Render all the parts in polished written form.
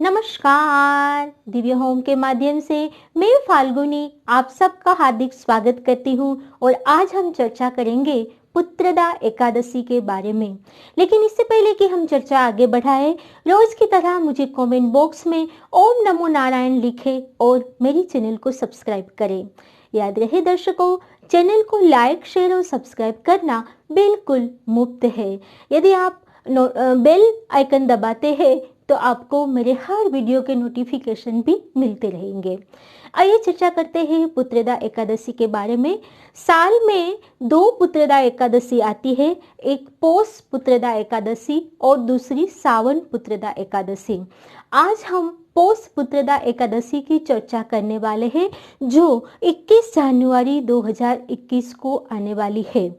नमस्कार। दिव्य होम के माध्यम से मैं फाल्गुनी आप सबका हार्दिक स्वागत करती हूँ और आज हम चर्चा करेंगे पुत्रदा एकादशी के बारे में। लेकिन इससे पहले कि हम चर्चा आगे बढ़ाएं, रोज की तरह मुझे कमेंट बॉक्स में ओम नमो नारायण लिखें और मेरी चैनल को सब्सक्राइब करें। याद रहे दर्शकों, चैनल को लाइक, शेयर और सब्सक्राइब करना बिल्कुल मुफ्त है। यदि आप बेल आइकन दबाते हैं तो आपको मेरे हर वीडियो के नोटिफिकेशन भी मिलते रहेंगे। आइए चर्चा करते हैं पुत्रदा एकादशी के बारे में। साल में दो पुत्रदा एकादशी आती है, एक पौष पुत्रदा एकादशी और दूसरी सावन पुत्रदा एकादशी। आज हम पौष पुत्रदा एकादशी की चर्चा करने वाले हैं जो 21 जनवरी 2021 को आने वाली है।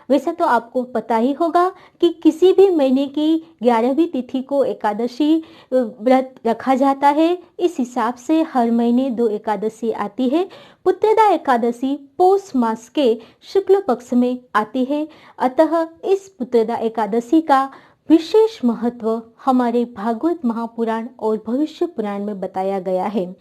वैसे तो आपको पता ही होगा कि किसी भी महीने की 11वीं तिथि को एकादशी व्रत रखा जाता है। इस हिसाब से हर महीने दो एकादशी आती है। पुत्रदा एकादशी पौष मास के शुक्ल पक्ष में आती है। अतः इस पुत्रदा एकादशी का विशेष महत्व हमारे भागवत महापुराण और भविष्य पुराण में बताया गया है।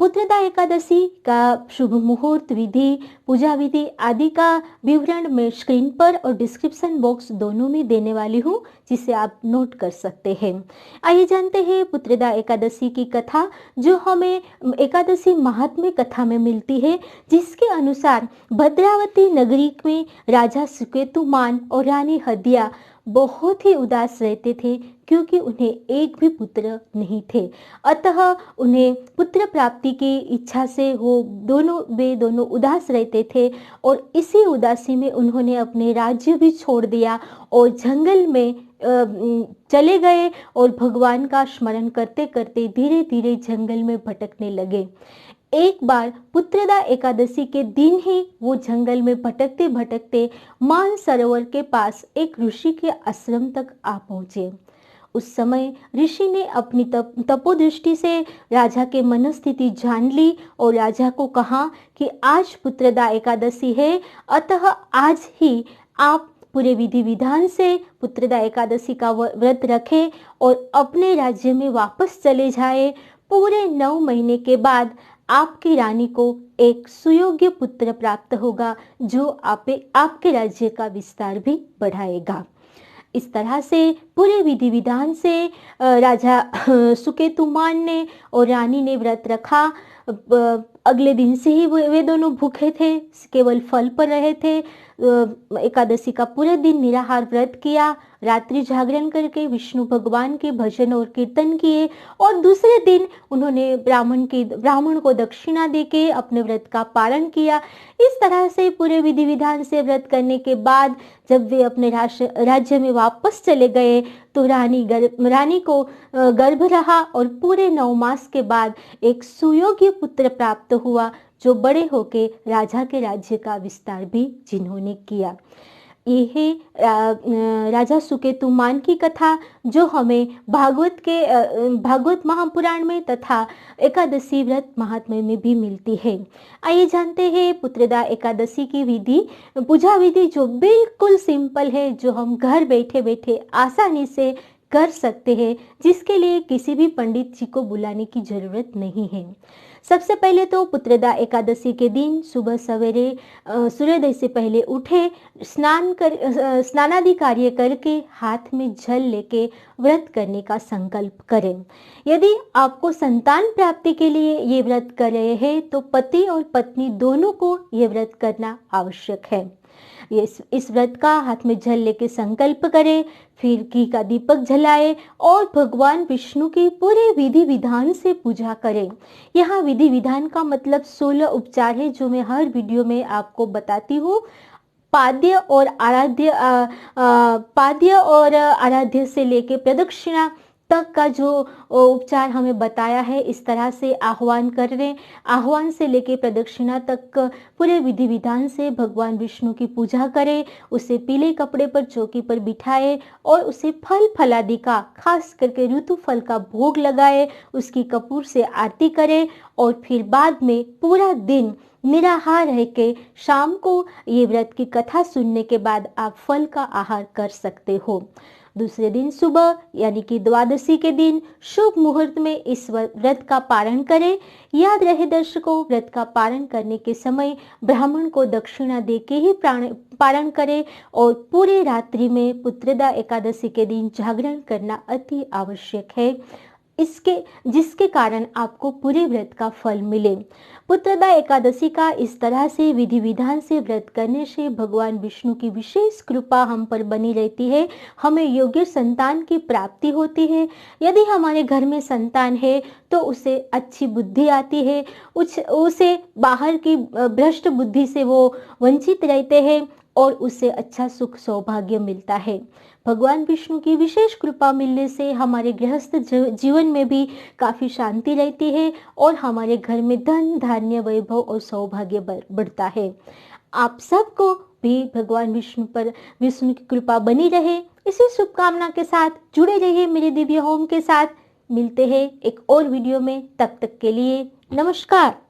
पुत्रदा एकादशी का शुभ मुहूर्त, विधि, पूजा विधि आदि का विवरण मैं स्क्रीन पर और डिस्क्रिप्शन बॉक्स दोनों में देने वाली हूँ, जिसे आप नोट कर सकते हैं। आइए जानते हैं पुत्रदा एकादशी की कथा, जो हमें एकादशी महात्म्य कथा में मिलती है, जिसके अनुसार भद्रावती नगरी में राजा सुकेतुमान और रानी हदिया बहुत ही उदास रहते थे, क्योंकि उन्हें एक भी पुत्र नहीं थे। अतः उन्हें पुत्र प्राप्ति की इच्छा से वे दोनों उदास रहते थे और इसी उदासी में उन्होंने अपने राज्य भी छोड़ दिया और जंगल में चले गए और भगवान का स्मरण करते करते धीरे धीरे जंगल में भटकने लगे। एक बार पुत्रदा एकादशी के दिन ही वो जंगल में भटकते भटकते मानसरोवर के पास एक ऋषि के आश्रम तक आ पहुंचे। उस समय ऋषि ने अपनी तपोदृष्टि से राजा के मनस्थिति जान ली और राजा को कहा कि आज पुत्रदा एकादशी है, अतः आज ही आप पूरे विधि विधान से पुत्रदा एकादशी का व्रत रखें और अपने राज्य में वापस चले जाए। पूरे 9 महीने के बाद आपकी रानी को एक सुयोग्य पुत्र प्राप्त होगा, जो आपके राज्य का विस्तार भी बढ़ाएगा। इस तरह से पूरे विधि विधान से राजा सुकेतुमान ने और रानी ने व्रत रखा। अगले दिन से ही वे दोनों भूखे थे, केवल फल पर रहे थे। एकादशी का पूरा दिन निराहार व्रत किया, रात्रि जागरण करके विष्णु भगवान के भजन और कीर्तन किए और दूसरे दिन उन्होंने ब्राह्मण को दक्षिणा देके अपने व्रत का पालन किया। इस तरह से पूरे विधि विधान से व्रत करने के बाद जब वे अपने राज्य में वापस चले गए तो रानी को गर्भ रहा और पूरे 9 मास के बाद एक सुयोग्य पुत्र प्राप्त हुआ, जो बड़े होके राजा के राज्य का विस्तार भी जिन्होंने किया। यह राजा सुकेतुमान की कथा, जो हमें भागवत महापुराण में तथा एकादशी व्रत महात्म्य में भी मिलती है। आइए जानते हैं पुत्रदा एकादशी की विधि, पूजा विधि, जो बिल्कुल सिंपल है, जो हम घर बैठे बैठे आसानी से कर सकते हैं, जिसके लिए किसी भी पंडित जी को बुलाने की जरूरत नहीं है। सबसे पहले तो पुत्रदा एकादशी के दिन सुबह सवेरे सूर्योदय से पहले उठे, स्नानादि कार्य करके हाथ में जल लेके व्रत करने का संकल्प करें। यदि आपको संतान प्राप्ति के लिए ये व्रत कर रहे हैं तो पति और पत्नी दोनों को ये व्रत करना आवश्यक है। इस व्रत का हाथ में जल लेके संकल्प करें, फिर घी का दीपक जलाए और भगवान विष्णु की पूरे विधि विधान से पूजा करें। यहाँ विधि विधान का मतलब 16 उपचार है, जो मैं हर वीडियो में आपको बताती हूँ। पाद्य और आराध्य से लेके प्रदक्षिणा तक का जो उपचार हमें बताया है, इस तरह से आह्वान से लेके प्रदक्षिणा तक पूरे विधि विधान से भगवान विष्णु की पूजा करें। उसे पीले कपड़े पर चौकी पर बिठाए और उसे फल फलादि का, खास करके ऋतु फल का भोग लगाए, उसकी कपूर से आरती करें और फिर बाद में पूरा दिन निराहार रह के शाम को ये व्रत की कथा सुनने के बाद आप फल का आहार कर सकते हो। दूसरे दिन सुबह यानी कि द्वादशी के दिन शुभ मुहूर्त में इस व्रत का पारण करें। याद रहे दर्शकों, व्रत का पारण करने के समय ब्राह्मण को दक्षिणा दे के ही पारण करें और पूरे रात्रि में पुत्रदा एकादशी के दिन जागरण करना अति आवश्यक है, जिसके कारण आपको पूरे व्रत का फल मिले। पुत्रदा एकादशी का इस तरह से विधि विधान से व्रत करने से भगवान विष्णु की विशेष कृपा हम पर बनी रहती है, हमें योग्य संतान की प्राप्ति होती है। यदि हमारे घर में संतान है तो उसे अच्छी बुद्धि आती है, उसे बाहर की भ्रष्ट बुद्धि से वो वंचित रहते हैं और उसे अच्छा सुख सौभाग्य मिलता है। भगवान विष्णु की विशेष कृपा मिलने से हमारे गृहस्थ जीवन में भी काफी शांति रहती है और हमारे घर में धन धान्य वैभव और सौभाग्य बढ़ता है। आप सबको भी भगवान विष्णु की कृपा बनी रहे, इसी शुभकामना के साथ जुड़े रहिए मेरे दिव्य होम के साथ। मिलते हैं एक और वीडियो में, तब तक के लिए नमस्कार।